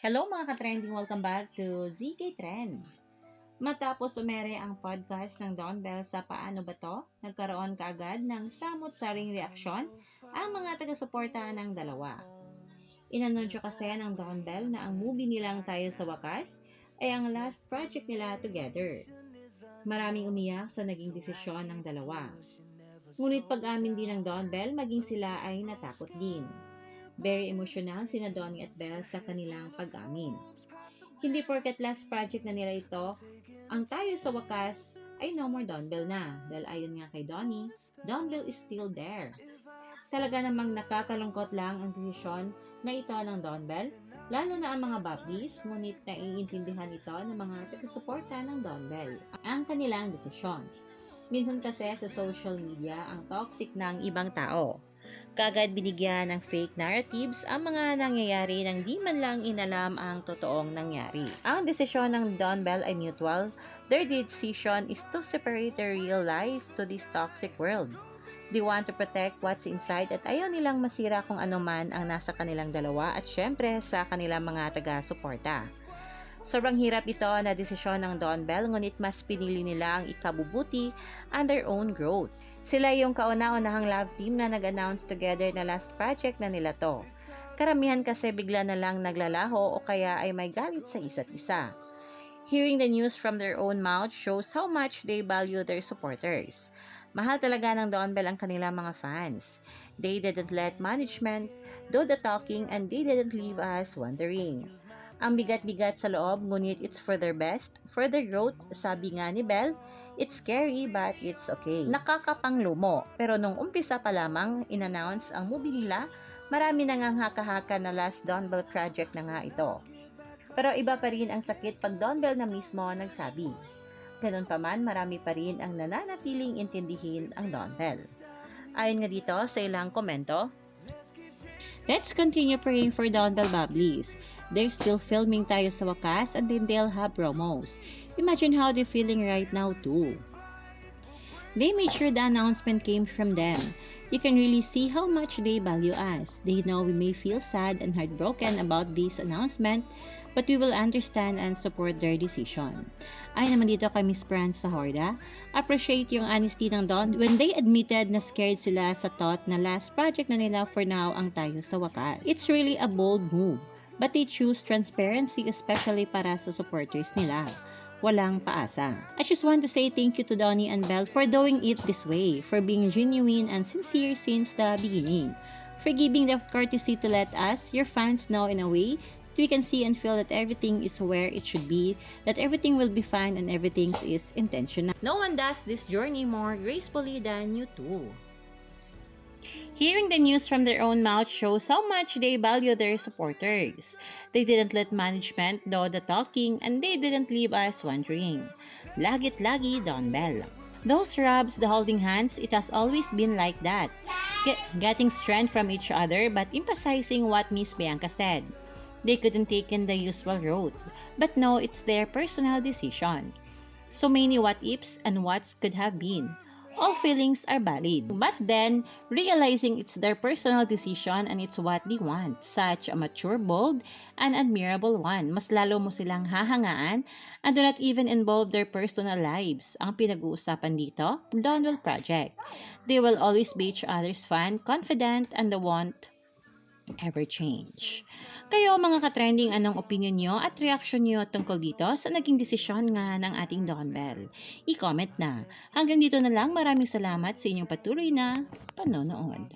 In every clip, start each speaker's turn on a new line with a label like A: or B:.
A: Hello mga ka-trending, welcome back to ZK Trend. Matapos umere ang podcast ng Don Bell sa Paano Ba To, nagkaroon kaagad ng samot-saring reaksyon ang mga taga-suporta ng dalawa. Inanunsyo kasi ng Don Bell na ang movie nilang Tayo sa Wakas ay ang last project nila together. Maraming umiyak sa naging desisyon ng dalawa. Ngunit pag-amin din ng Don Bell, maging sila ay natakot din. Very emotional sina Donnie at Belle sa kanilang pag-amin. Hindi porket last project na nila ito, ang Tayo sa Wakas ay no more Don Bell na. Dahil ayon nga kay Donnie, Don Bell is still there. Talaga namang nakakalungkot lang ang desisyon na ito ng Don Bell, lalo na ang mga Bablis, ngunit naiintindihan ito ng mga taga-suporta ng Don Bell ang kanilang desisyon. Minsan kasi sa social media ang toxic ng ibang tao. Kagad binigyan ng fake narratives ang mga nangyayari nang di man lang inalam ang totoong nangyari. Ang desisyon ng Don Bell ay mutual. Their decision is to separate their real life to this toxic world. They want to protect what's inside at ayaw nilang masira kung ano man ang nasa kanilang dalawa at syempre sa kanilang mga taga-suporta. Sobrang hirap ito na desisyon ng Don Bell, ngunit mas pinili nila ang ikabubuti and their own growth. Sila yung kauna-unahang love team na nag-announce together na last project na nila to. Karamihan kasi bigla na lang naglalaho o kaya ay may galit sa isa't isa. Hearing the news from their own mouth shows how much they value their supporters. Mahal talaga ng Don Bell ang kanilang mga fans. They didn't let management do the talking and they didn't leave us wondering. Ang bigat-bigat sa loob, ngunit it's for their best, for their growth. Sabi nga ni Belle, it's scary but it's okay. Nakakapanglumo, pero nung umpisa pa lamang in-announce ang movie nila, marami nang ang haka-haka na last Don Bell project na nga ito. Pero iba pa rin ang sakit pag Don Bell na mismo nagsabi. Ganun pa man, marami pa rin ang nananatiling intindihin ang Don Bell. Ayon nga dito sa ilang komento, let's continue praying for Don Bell Bablis. They're still filming Tayo sa Wakas and then they'll have promos. Imagine how they're feeling right now too. They made sure the announcement came from them. You can really see how much they value us. They know we may feel sad and heartbroken about this announcement, but we will understand and support their decision. Ay naman dito kay Miss Franz Sahorda, appreciate yung honesty ng Don when they admitted na scared sila sa thought na last project na nila for now ang Tayo sa Wakas. It's really a bold move, but they choose transparency especially para sa supporters nila. Walang paasa. I just want to say thank you to Donnie and Belle for doing it this way, for being genuine and sincere since the beginning, for giving the courtesy to let us, your fans, know in a way that we can see and feel that everything is where it should be, that everything will be fine and everything is intentional. No one does this journey more gracefully than you two. Hearing the news from their own mouth shows how much they value their supporters. They didn't let management do the talking and they didn't leave us wondering. Lagit lagi, Don Bell. Those rubs, the holding hands, it has always been like that. Getting strength from each other but emphasizing what Miss Bianca said. They couldn't take in the usual road. But no, it's their personal decision. So many what-ifs and what's could have been. All feelings are valid. But then, realizing it's their personal decision and it's what they want. Such a mature, bold, and admirable one. Mas lalo mo silang hahangaan and do not even involve their personal lives. Ang pinag-uusapan dito, Don Bell Project. They will always be each other's fan, confident, and the won't ever change. Kayo mga ka-trending, anong opinion nyo at reaction nyo tungkol dito sa naging desisyon nga ng ating Don Bell? I-comment na. Hanggang dito na lang, maraming salamat sa inyong patuloy na panonood.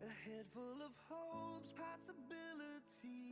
A: A head full of hopes, possibility.